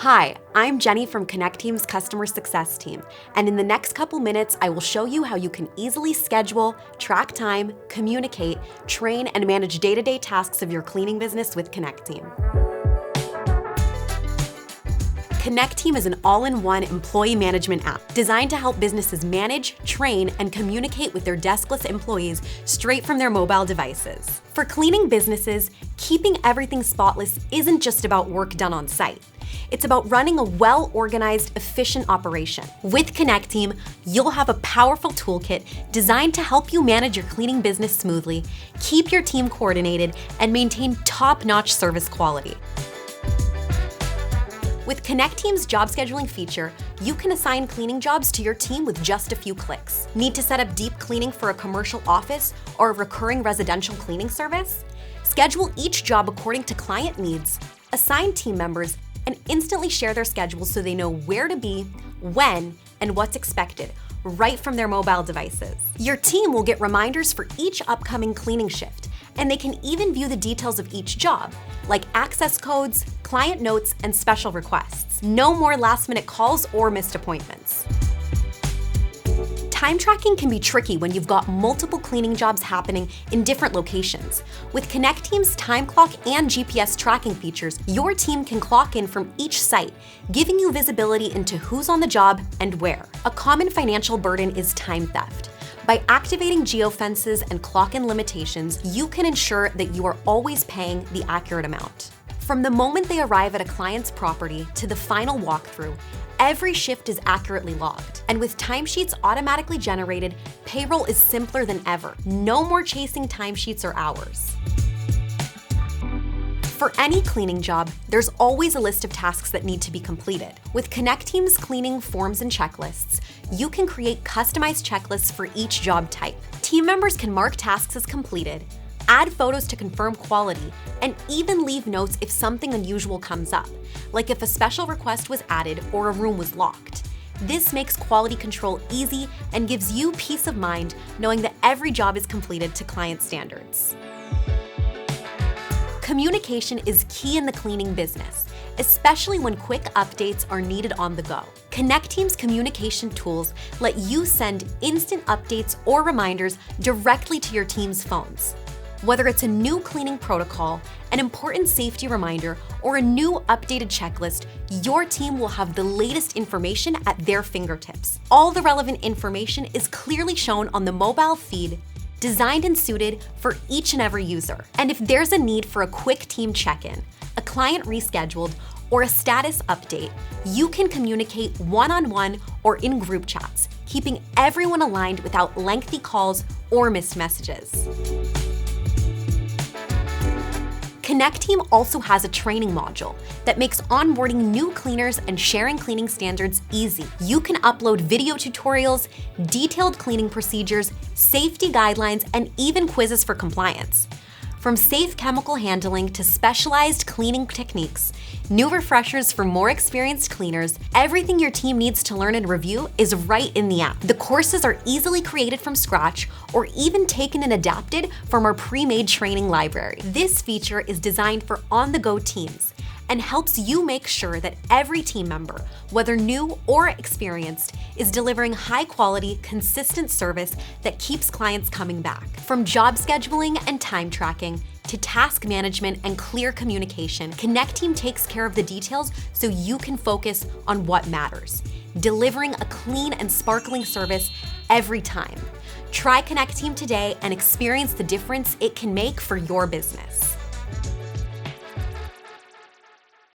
Hi, I'm Jenny from Connecteam's Customer Success team, and in the next couple minutes, I will show you how you can easily schedule, track time, communicate, train, and manage day-to-day tasks of your cleaning business with Connecteam. Connecteam is an all-in-one employee management app designed to help businesses manage, train, and communicate with their deskless employees straight from their mobile devices. For cleaning businesses, keeping everything spotless isn't just about work done on site. It's about running a well-organized, efficient operation. With Connecteam, you'll have a powerful toolkit designed to help you manage your cleaning business smoothly, keep your team coordinated, and maintain top-notch service quality. With Connecteam's job scheduling feature, you can assign cleaning jobs to your team with just a few clicks. Need to set up deep cleaning for a commercial office or a recurring residential cleaning service? Schedule each job according to client needs, assign team members, and instantly share their schedules so they know where to be, when, and what's expected, right from their mobile devices. Your team will get reminders for each upcoming cleaning shift, and they can even view the details of each job, like access codes, client notes, and special requests. No more last-minute calls or missed appointments. Time tracking can be tricky when you've got multiple cleaning jobs happening in different locations. With Connecteam's time clock and GPS tracking features, your team can clock in from each site, giving you visibility into who's on the job and where. A common financial burden is time theft. By activating geofences and clock-in limitations, you can ensure that you are always paying the accurate amount. From the moment they arrive at a client's property to the final walkthrough, every shift is accurately logged. And with timesheets automatically generated, payroll is simpler than ever. No more chasing timesheets or hours. For any cleaning job, there's always a list of tasks that need to be completed. With Connecteam's cleaning forms and checklists, you can create customized checklists for each job type. Team members can mark tasks as completed, add photos to confirm quality, and even leave notes if something unusual comes up, like if a special request was added or a room was locked. This makes quality control easy and gives you peace of mind knowing that every job is completed to client standards. Communication is key in the cleaning business, especially when quick updates are needed on the go. Connecteam's communication tools let you send instant updates or reminders directly to your team's phones. Whether it's a new cleaning protocol, an important safety reminder, or a new updated checklist, your team will have the latest information at their fingertips. All the relevant information is clearly shown on the mobile feed, designed and suited for each and every user. And if there's a need for a quick team check-in, a client rescheduled, or a status update, you can communicate one-on-one or in group chats, keeping everyone aligned without lengthy calls or missed messages. Connecteam also has a training module that makes onboarding new cleaners and sharing cleaning standards easy. You can upload video tutorials, detailed cleaning procedures, safety guidelines, and even quizzes for compliance. From safe chemical handling to specialized cleaning techniques, new refreshers for more experienced cleaners, everything your team needs to learn and review is right in the app. The courses are easily created from scratch or even taken and adapted from our pre-made training library. This feature is designed for on-the-go teams and helps you make sure that every team member, whether new or experienced, is delivering high-quality, consistent service that keeps clients coming back. From job scheduling and time tracking to task management and clear communication, Connecteam takes care of the details so you can focus on what matters, delivering a clean and sparkling service every time. Try Connecteam today and experience the difference it can make for your business.